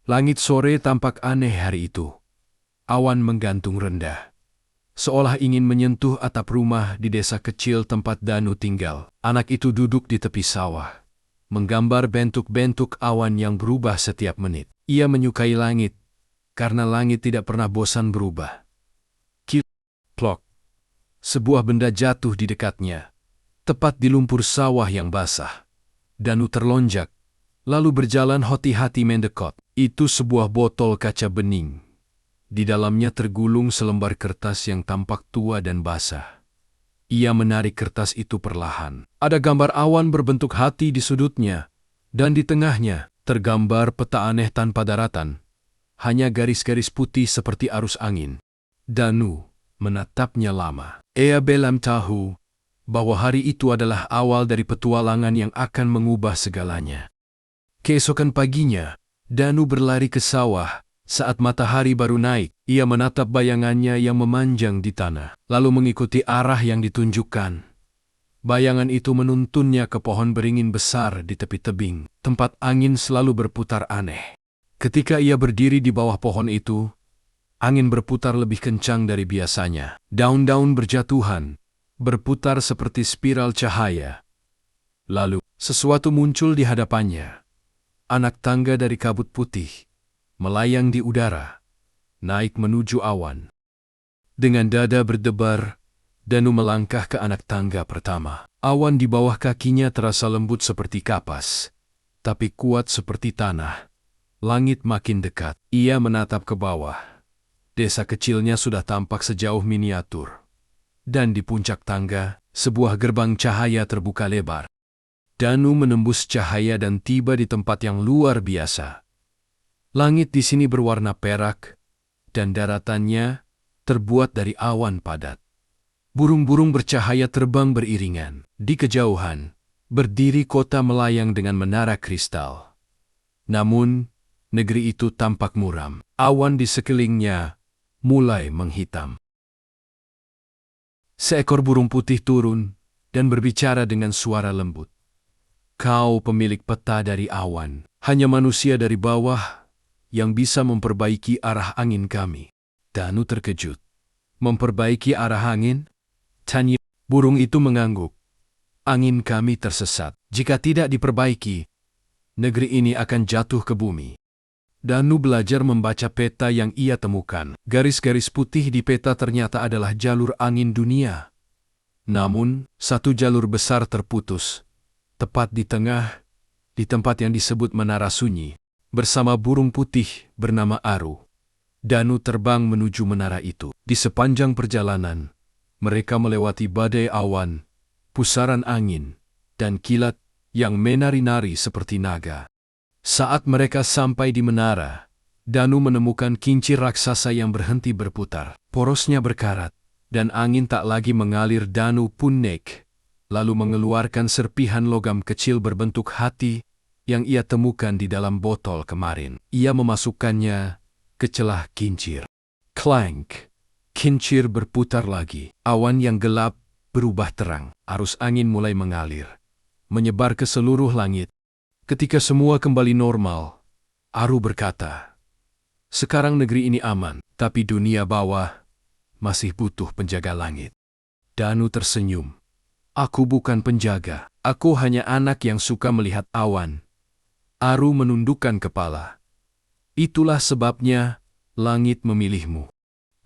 Langit sore tampak aneh hari itu. Awan menggantung rendah, seolah ingin menyentuh atap rumah di desa kecil tempat Danu tinggal. Anak itu duduk di tepi sawah, menggambar bentuk-bentuk awan yang berubah setiap menit. Ia menyukai langit, karena langit tidak pernah bosan berubah. Plok. Sebuah benda jatuh di dekatnya, tepat di lumpur sawah yang basah. Danu terlonjak, lalu berjalan hati-hati mendekot. Itu sebuah botol kaca bening. Di dalamnya tergulung selembar kertas yang tampak tua dan basah. Ia menarik kertas itu perlahan. Ada gambar awan berbentuk hati di sudutnya, dan di tengahnya tergambar peta aneh tanpa daratan. Hanya garis-garis putih seperti arus angin. Danu menatapnya lama. Ia belum tahu bahwa hari itu adalah awal dari petualangan yang akan mengubah segalanya. Keesokan paginya, Danu berlari ke sawah. Saat matahari baru naik, ia menatap bayangannya yang memanjang di tanah, lalu mengikuti arah yang ditunjukkan. Bayangan itu menuntunnya ke pohon beringin besar di tepi tebing, tempat angin selalu berputar aneh. Ketika ia berdiri di bawah pohon itu, angin berputar lebih kencang dari biasanya. Daun-daun berjatuhan, berputar seperti spiral cahaya. Lalu, sesuatu muncul di hadapannya. Anak tangga dari kabut putih, melayang di udara, naik menuju awan. Dengan dada berdebar, Danu melangkah ke anak tangga pertama. Awan di bawah kakinya terasa lembut seperti kapas, tapi kuat seperti tanah. Langit makin dekat. Ia menatap ke bawah. Desa kecilnya sudah tampak sejauh miniatur. Dan di puncak tangga, sebuah gerbang cahaya terbuka lebar. Danu menembus cahaya dan tiba di tempat yang luar biasa. Langit di sini berwarna perak, dan daratannya terbuat dari awan padat. Burung-burung bercahaya terbang beriringan. Di kejauhan, berdiri kota melayang dengan menara kristal. Namun, negeri itu tampak muram. Awan di sekelilingnya mulai menghitam. Seekor burung putih turun dan berbicara dengan suara lembut. Kau pemilik peta dari awan, hanya manusia dari bawah yang bisa memperbaiki arah angin kami. Danu terkejut. Memperbaiki arah angin? Tanya. Burung itu mengangguk. Angin kami tersesat. Jika tidak diperbaiki, negeri ini akan jatuh ke bumi. Danu belajar membaca peta yang ia temukan. Garis-garis putih di peta ternyata adalah jalur angin dunia. Namun, satu jalur besar terputus. Tepat di tengah, di tempat yang disebut Menara Sunyi, bersama burung putih bernama Aru. Danu terbang menuju menara itu. Di sepanjang perjalanan, mereka melewati badai awan, pusaran angin, dan kilat yang menari-nari seperti naga. Saat mereka sampai di menara, Danu menemukan kincir raksasa yang berhenti berputar. Porosnya berkarat, dan angin tak lagi mengalir. Danu pun naik, lalu mengeluarkan serpihan logam kecil berbentuk hati yang ia temukan di dalam botol kemarin. Ia memasukkannya ke celah kincir. Clank! Kincir berputar lagi. Awan yang gelap berubah terang. Arus angin mulai mengalir, menyebar ke seluruh langit. Ketika semua kembali normal, Aru berkata, "Sekarang negeri ini aman, tapi dunia bawah masih butuh penjaga langit." Danu tersenyum. "Aku bukan penjaga, aku hanya anak yang suka melihat awan." Aru menundukkan kepala. "Itulah sebabnya langit memilihmu."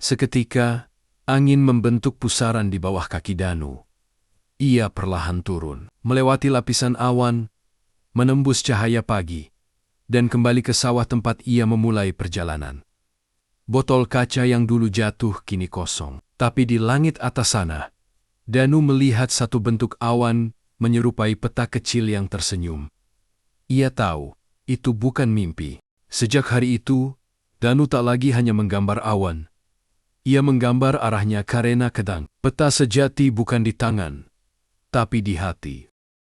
Seketika, angin membentuk pusaran di bawah kaki Danu. Ia perlahan turun, melewati lapisan awan, menembus cahaya pagi, dan kembali ke sawah tempat ia memulai perjalanan. Botol kaca yang dulu jatuh kini kosong, tapi di langit atas sana, Danu melihat satu bentuk awan menyerupai peta kecil yang tersenyum. Ia tahu, itu bukan mimpi. Sejak hari itu, Danu tak lagi hanya menggambar awan. Ia menggambar arahnya karena kedang. Peta sejati bukan di tangan, tapi di hati.